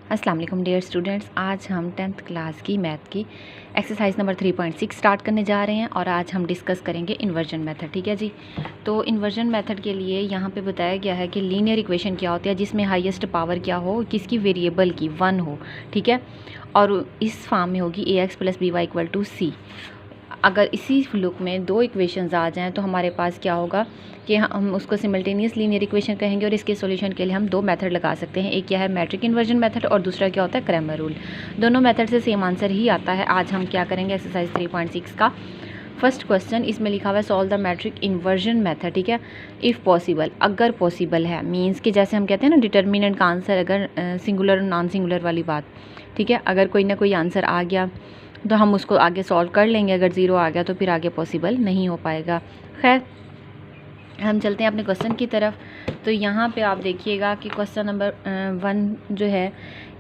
अस्सलाम वालेकुम dear students, आज हम 10th क्लास की मैथ की एक्सरसाइज नंबर 3.6 स्टार्ट करने जा रहे हैं और आज हम डिस्कस करेंगे इन्वर्जन मेथड। ठीक है जी। तो इन्वर्जन मेथड के लिए यहाँ पे बताया गया है कि लीनियर इक्वेशन क्या होती है जिसमें हाईएस्ट पावर क्या हो, किसकी वेरिएबल की 1 हो। ठीक है, और इस फॉर्म में होगी ax + by = c। अगर इसी लुक में दो इक्वेशंस आ जाएं तो हमारे पास क्या होगा कि हम उसको सिमल्टेनियस लीनियर इक्वेशन कहेंगे और इसके सॉल्यूशन के लिए हम दो मेथड लगा सकते हैं। एक क्या है मैट्रिक इन्वर्जन मेथड और दूसरा क्या होता है क्रैमर रूल। दोनों मेथड से सेम आंसर ही आता है। आज हम क्या करेंगे एक्सरसाइज 3.6 का फर्स्ट क्वेश्चन, इसमें लिखा हुआ है solve the matrix inversion method. ठीक है, इफ़ पॉसिबल, अगर पॉसिबल है, मीन्स कि जैसे हम कहते हैं ना डिटर्मिनेंट का आंसर अगर सिंगुलर और नॉन सिंगुलर वाली बात। ठीक है, अगर कोई ना कोई आंसर आ गया तो हम उसको आगे सॉल्व कर लेंगे, अगर ज़ीरो आ गया तो फिर आगे पॉसिबल नहीं हो पाएगा। खैर, हम चलते हैं अपने क्वेश्चन की तरफ। तो यहाँ पे आप देखिएगा कि क्वेश्चन नंबर 1 जो है,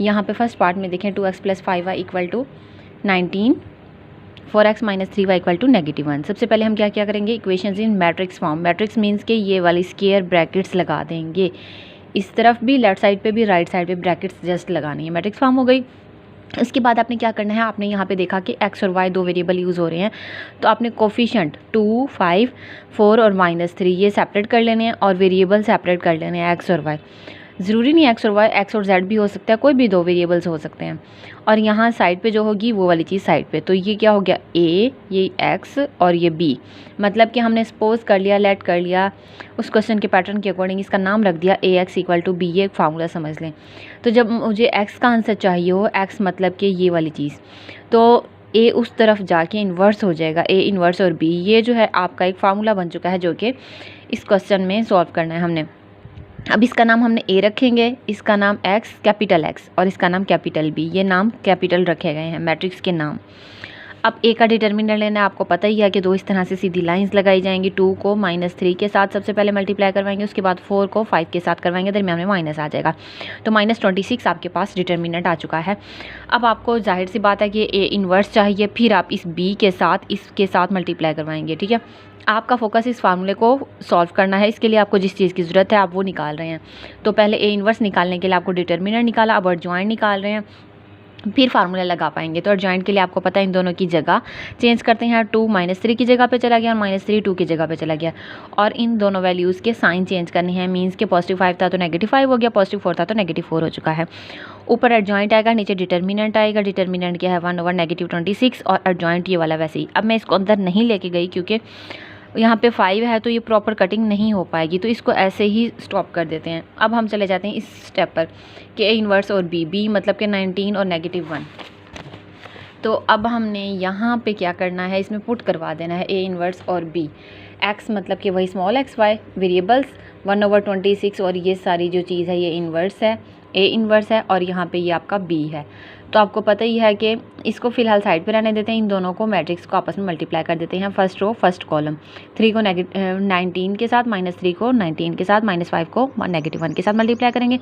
यहाँ पे फर्स्ट पार्ट में देखें 2x + 5y = 19, 4x - 3y = -1। सबसे पहले हम क्या क्या करेंगे, इक्वेशंस इन मैट्रिक्स फॉर्म। मैट्रिक्स मीन्स के ये वाली स्क्वायर ब्रैकेट्स लगा देंगे, इस तरफ भी लेफ्ट साइड पे भी राइट साइड पे ब्रैकेट्स जस्ट लगानी है, मैट्रिक्स फॉर्म हो गई। इसके बाद आपने क्या करना है, आपने यहाँ पे देखा कि x और y दो वेरिएबल यूज़ हो रहे हैं, तो आपने कोफिशिएंट 2, 5, 4 और -3 ये सेपरेट कर लेने हैं और वेरिएबल सेपरेट कर लेने हैं x और y। ज़रूरी नहीं x और y, x और z भी हो सकता है, कोई भी दो वेरिएबल्स हो सकते हैं। और यहाँ साइड पे जो होगी वो वाली चीज़ साइड पे, तो ये क्या हो गया a, ये x और ये b। मतलब कि हमने सपोज कर लिया, लेट कर लिया उस क्वेश्चन के पैटर्न के अकॉर्डिंग, इसका नाम रख दिया ax = b। ये एक फार्मूला समझ लें। तो जब मुझे x का आंसर चाहिए हो, x मतलब कि ये वाली चीज़, तो a उस तरफ जाके इन्वर्स हो जाएगा, a इन्वर्स और b। ये जो है आपका एक फार्मूला बन चुका है जो कि इस क्वेश्चन में सॉल्व करना है हमने। अब इसका नाम हमने a रखेंगे, इसका नाम x कैपिटल X और इसका नाम कैपिटल B। ये नाम कैपिटल रखे गए हैं मैट्रिक्स के नाम। अब a का डिटर्मिनेंट लेना है, आपको पता ही है कि दो इस तरह से सीधी लाइंस लगाई जाएंगी। 2 को -3 के साथ सबसे पहले मल्टीप्लाई करवाएंगे, उसके बाद 4 को 5 के साथ करवाएंगे, दरमियान में माइनस आ जाएगा। तो -26 आपके पास डिटर्मिनेंट आ चुका है। अब आपको जाहिर सी बात है कि a इन्वर्स चाहिए, फिर आप इस b के साथ इसके साथ मल्टीप्लाई करवाएंगे। ठीक है, आपका फोकस इस फार्मूले को सॉल्व करना है। इसके लिए आपको जिस चीज़ की ज़रूरत है आप वो निकाल रहे हैं। तो पहले a इन्वर्स निकालने के लिए आपको डिटर्मिनेंट निकाला, अब एडजॉइंट निकाल रहे हैं, फिर फार्मूला लगा पाएंगे। तो एडजॉइंट के लिए आपको पता है इन दोनों की जगह चेंज करते हैं। 2 -3 की जगह पे चला गया और -3 2 की जगह पे चला गया, और इन दोनों वैल्यूज़ के साइन चेंज करने हैं। मीन्स के +5 था तो -5 हो गया, +4 था तो -4 हो चुका है। ऊपर एडजॉइंट आएगा, नीचे डिटर्मिनेंट आएगा। डिटर्मिनेंट क्या है 1/-26 और एडजॉइंट ये वाला वैसे ही। अब मैं इसको अंदर नहीं लेके गई क्योंकि यहाँ पे 5 है तो ये प्रॉपर कटिंग नहीं हो पाएगी, तो इसको ऐसे ही स्टॉप कर देते हैं। अब हम चले जाते हैं इस स्टेप पर कि a इन्वर्स और b मतलब कि 19 और -1। तो अब हमने यहाँ पे क्या करना है, इसमें पुट करवा देना है a इन्वर्स और b। x मतलब कि वही स्मॉल x y वेरिएबल्स 1/26 और ये सारी जो चीज़ है ये इन्वर्स है, a इन्वर्स है और यहाँ पे ये आपका b है। तो आपको पता ही है कि इसको फिलहाल साइड पे रहने देते हैं, इन दोनों को मैट्रिक्स को आपस में मल्टीप्लाई कर देते हैं। फर्स्ट रो फर्स्ट कॉलम, 3 को 19 के साथ, -3 को 19 के साथ, -5 को -1 के साथ मल्टीप्लाई करेंगे।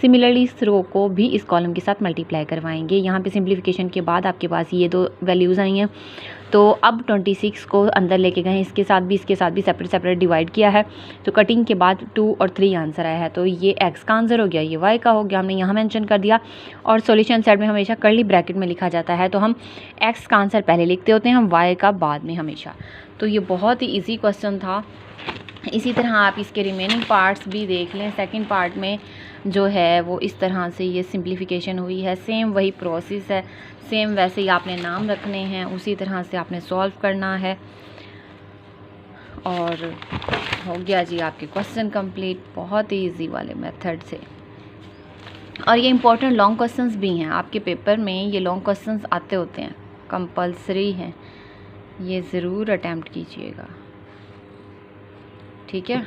सिमिलरली इस रो को भी इस कॉलम के साथ मल्टीप्लाई करवाएंगे। यहाँ पे सिंप्लीफिकेशन के बाद आपके पास ये दो वैल्यूज़ आई हैं। तो अब 26 को अंदर लेके गए, इसके साथ भी सेपरेट सेपरेट डिवाइड किया है। तो कटिंग के बाद 2 और 3 आंसर आया है, तो ये x का आंसर हो गया, ये y का हो गया, हमने यहाँ मेंशन कर दिया। और सॉल्यूशन सेट में हमेशा कर्ली ब्रैकेट में लिखा जाता है, तो हम x का आंसर पहले लिखते होते हैं, हम y का बाद में हमेशा। तो ये बहुत ही ईजी क्वेश्चन था। इसी तरह आप इसके रिमेनिंग पार्ट्स भी देख लें। सेकंड पार्ट में जो है वो इस तरह से ये सिंप्लीफिकेशन हुई है, सेम वही प्रोसेस है, सेम वैसे ही आपने नाम रखने हैं, उसी तरह से आपने सॉल्व करना है। और हो गया जी आपके क्वेश्चन कंप्लीट, बहुत ही ईजी वाले मेथड से। और ये इंपॉर्टेंट लॉन्ग क्वेश्चंस भी हैं आपके पेपर में, ये लॉन्ग क्वेश्चंस आते होते हैं, कंपल्सरी हैं, ये ज़रूर अटैम्प्ट कीजिएगा। ठीक है,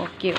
ओके।